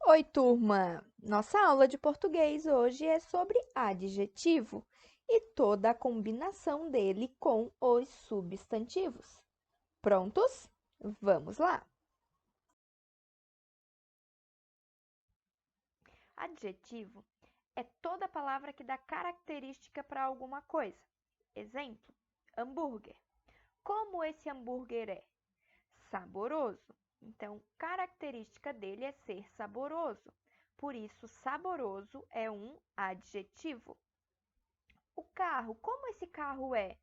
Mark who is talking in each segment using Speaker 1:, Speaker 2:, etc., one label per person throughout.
Speaker 1: Oi, turma! Nossa aula de português hoje é sobre adjetivo e toda a combinação dele com os substantivos. Prontos? Vamos lá! Adjetivo é toda palavra que dá característica para alguma coisa. Exemplo: hambúrguer. Como esse hambúrguer é? Saboroso. Então, característica dele é ser saboroso. Por isso, saboroso é um adjetivo. O carro, como esse carro é?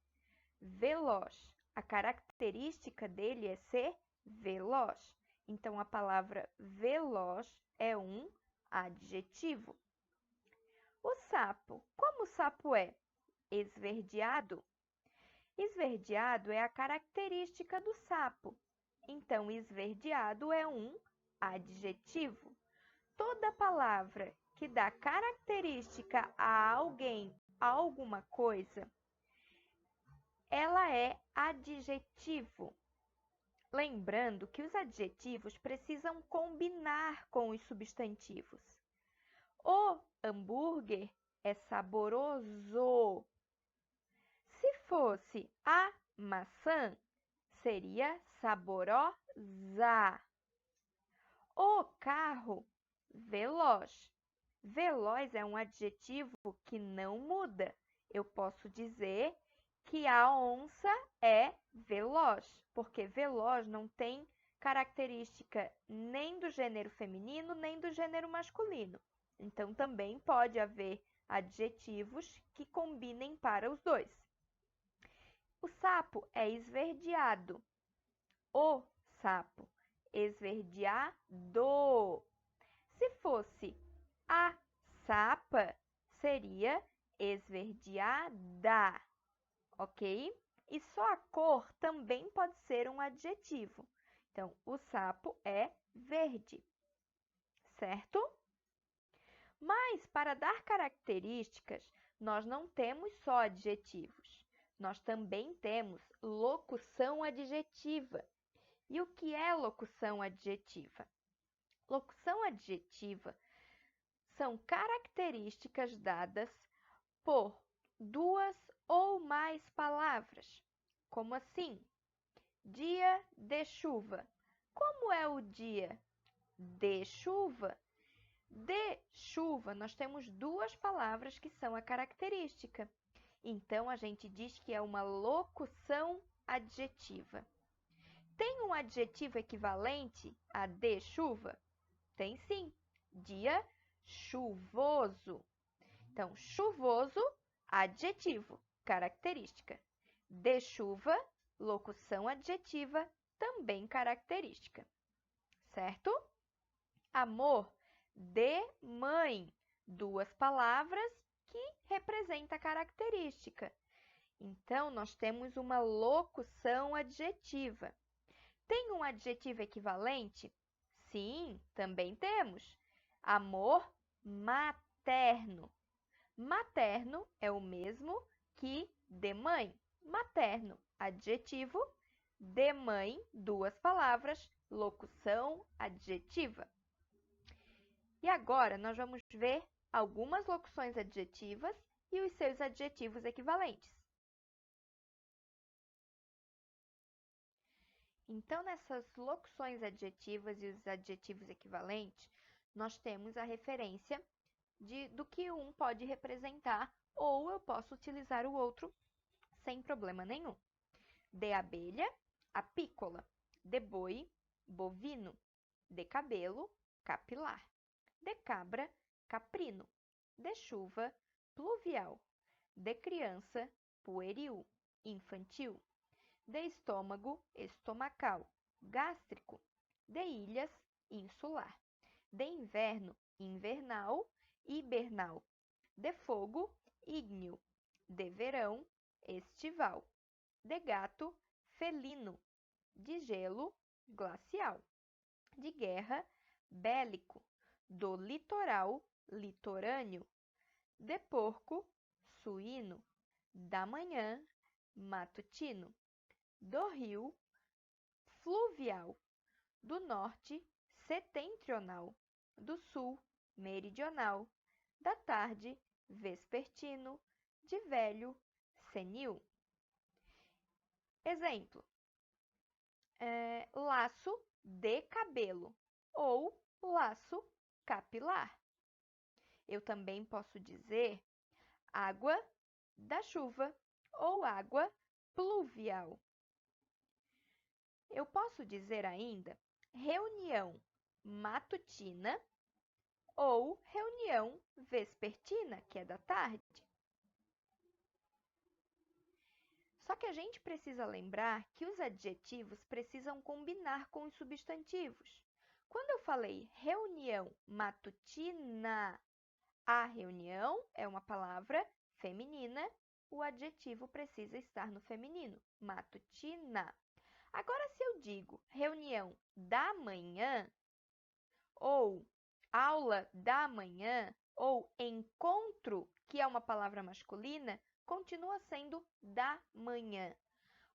Speaker 1: Veloz. A característica dele é ser veloz. Então, a palavra veloz é um adjetivo. O sapo, como o sapo é? Esverdeado. Esverdeado é a característica do sapo. Então, esverdeado é um adjetivo. Toda palavra que dá característica a alguém, a alguma coisa, ela é adjetivo. Lembrando que os adjetivos precisam combinar com os substantivos. O hambúrguer é saboroso. Se fosse a maçã, seria saborosa. O carro, veloz. Veloz é um adjetivo que não muda. Eu posso dizer que a onça é veloz, porque veloz não tem característica nem do gênero feminino, nem do gênero masculino. Então, também pode haver adjetivos que combinem para os dois. O sapo é esverdeado. O sapo, esverdeado. Se fosse a sapa, seria esverdeada, ok? E só a cor também pode ser um adjetivo. Então, o sapo é verde, certo? Mas, para dar características, nós não temos só adjetivos. Nós também temos locução adjetiva. E o que é locução adjetiva? Locução adjetiva são características dadas por duas ou mais palavras. Como assim? Dia de chuva. Como é o dia? De chuva. De chuva, nós temos duas palavras que são a característica. Então, a gente diz que é uma locução adjetiva. Tem um adjetivo equivalente a de chuva? Tem sim. Dia chuvoso. Então, chuvoso, adjetivo, característica. De chuva, locução adjetiva, também característica. Certo? Amor, de mãe, duas palavras que representam a característica. Então, nós temos uma locução adjetiva. Tem um adjetivo equivalente? Sim, também temos. Amor materno. Materno é o mesmo que de mãe. Materno, adjetivo. De mãe, duas palavras, locução adjetiva. E agora nós vamos ver algumas locuções adjetivas e os seus adjetivos equivalentes. Então, nessas locuções adjetivas e os adjetivos equivalentes, nós temos a referência do que um pode representar, ou eu posso utilizar o outro sem problema nenhum. De abelha, apícola. De boi, bovino. De cabelo, capilar. De cabra, caprino. De chuva, pluvial. De criança, pueril, infantil. De estômago, estomacal, gástrico. De ilhas, insular. De inverno, invernal, hibernal. De fogo, ígneo. De verão, estival. De gato, felino. De gelo, glacial. De guerra, bélico. Do litoral, litorâneo. De porco, suíno. Da manhã, matutino. Do rio, fluvial. Do norte, setentrional. do sul, meridional, da tarde, vespertino, de velho, senil. Exemplo: laço de cabelo ou laço capilar. Eu também posso dizer água da chuva ou água pluvial. Eu posso dizer ainda reunião matutina ou reunião vespertina, que é da tarde. Só que a gente precisa lembrar que os adjetivos precisam combinar com os substantivos. Quando eu falei reunião matutina, a reunião é uma palavra feminina, o adjetivo precisa estar no feminino, matutina. Agora, se eu digo reunião da manhã, ou aula da manhã, ou encontro, que é uma palavra masculina, continua sendo da manhã.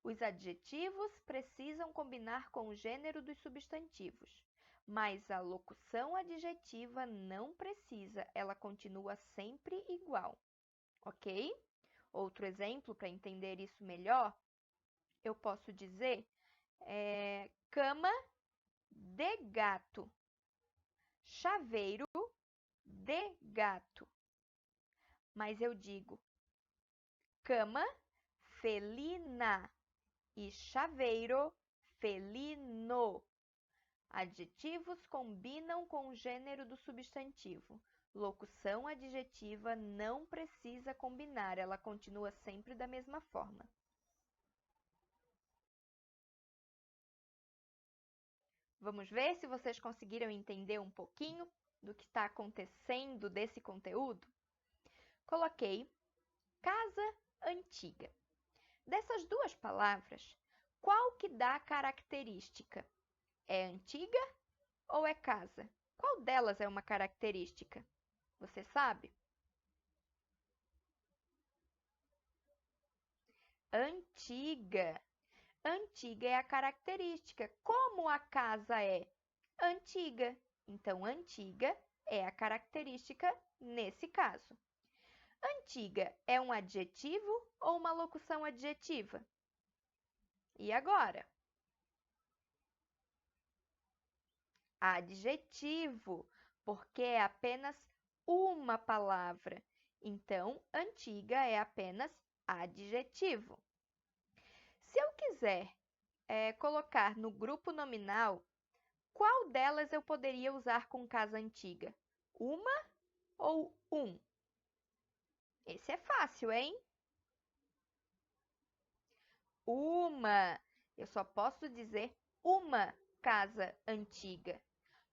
Speaker 1: Os adjetivos precisam combinar com o gênero dos substantivos, mas a locução adjetiva não precisa, ela continua sempre igual, ok? Outro exemplo para entender isso melhor, eu posso dizer cama de gato, chaveiro de gato. Mas eu digo cama felina e chaveiro felino. Adjetivos combinam com o gênero do substantivo. Locução adjetiva não precisa combinar, ela continua sempre da mesma forma. Vamos ver se vocês conseguiram entender um pouquinho do que está acontecendo desse conteúdo? Coloquei casa antiga. Dessas duas palavras, qual que dá a característica? É antiga ou é casa? Qual delas é uma característica? Você sabe? Antiga. Antiga é a característica. Como a casa é antiga? Então, antiga é a característica nesse caso. Antiga é um adjetivo ou uma locução adjetiva? E agora? Adjetivo, porque é apenas uma palavra. Então, antiga é apenas adjetivo. Se eu quiser colocar no grupo nominal, qual delas eu poderia usar com casa antiga? Uma ou um? Esse é fácil, hein? Uma. Eu só posso dizer uma casa antiga,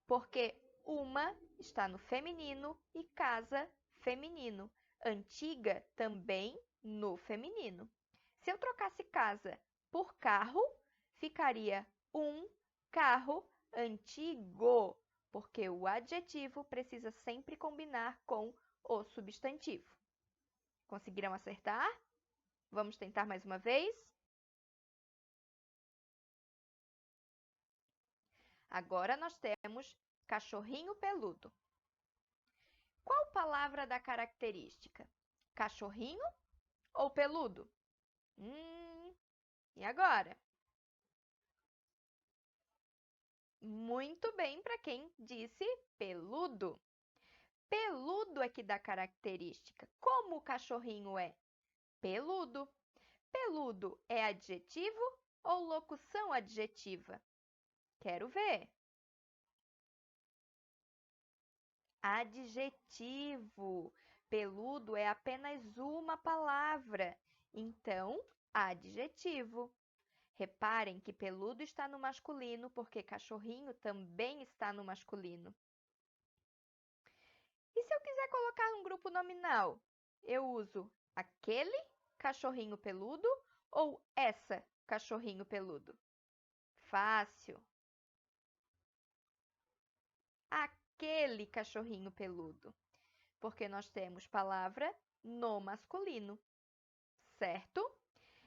Speaker 1: porque uma está no feminino e casa feminino. Antiga também no feminino. Se eu trocasse casa por carro, ficaria um carro antigo, porque o adjetivo precisa sempre combinar com o substantivo. Conseguiram acertar? Vamos tentar mais uma vez? Agora nós temos cachorrinho peludo. Qual palavra dá característica? Cachorrinho ou peludo? E agora? Muito bem para quem disse peludo. Peludo é que dá característica. Como o cachorrinho é? Peludo. Peludo é adjetivo ou locução adjetiva? Quero ver. Adjetivo. Peludo é apenas uma palavra. Então, adjetivo. Reparem que peludo está no masculino porque cachorrinho também está no masculino. E se eu quiser colocar um grupo nominal, eu uso aquele cachorrinho peludo ou essa cachorrinho peludo? Fácil. Aquele cachorrinho peludo, porque nós temos palavra no masculino, certo?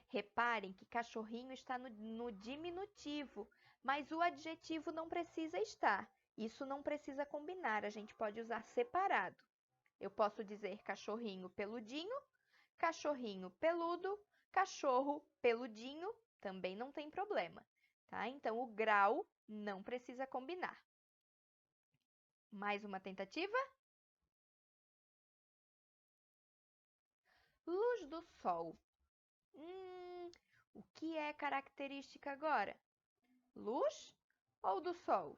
Speaker 1: Reparem que cachorrinho está no diminutivo, mas o adjetivo não precisa estar. Isso não precisa combinar, a gente pode usar separado. Eu posso dizer cachorrinho peludinho, cachorrinho peludo, cachorro peludinho, também não tem problema, tá? Então, o grau não precisa combinar. Mais uma tentativa? Luz do sol. O que é característica agora? Luz ou do sol?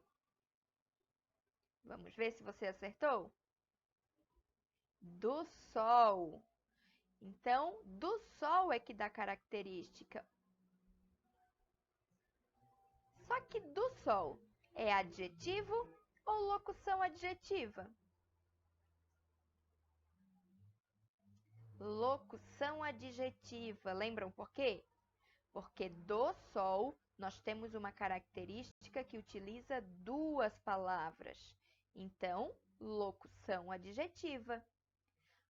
Speaker 1: Vamos ver se você acertou? Do sol. Então, do sol é que dá característica. Só que do sol é adjetivo ou locução adjetiva? Locução adjetiva. Lembram por quê? Porque do sol nós temos uma característica que utiliza duas palavras. Então, locução adjetiva.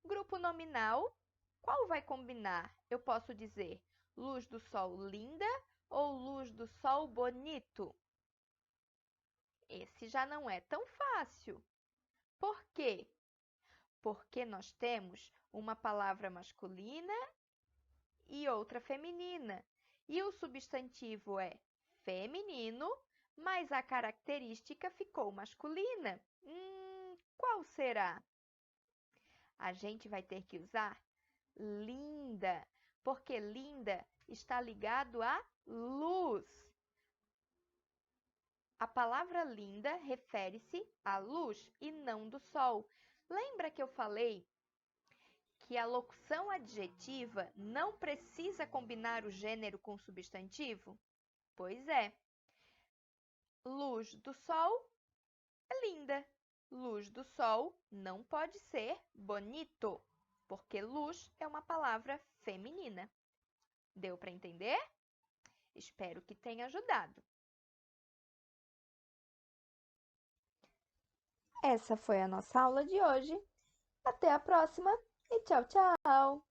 Speaker 1: Grupo nominal, qual vai combinar? Eu posso dizer luz do sol linda ou luz do sol bonito? Esse já não é tão fácil. Por quê? Porque nós temos uma palavra masculina e outra feminina. E o substantivo é feminino, mas a característica ficou masculina. Qual será? A gente vai ter que usar linda, porque linda está ligado a luz. A palavra linda refere-se à luz e não do sol. Lembra que eu falei que a locução adjetiva não precisa combinar o gênero com o substantivo? Pois é. Luz do sol é linda. Luz do sol não pode ser bonito, porque luz é uma palavra feminina. Deu para entender? Espero que tenha ajudado. Essa foi a nossa aula de hoje. Até a próxima e tchau, tchau!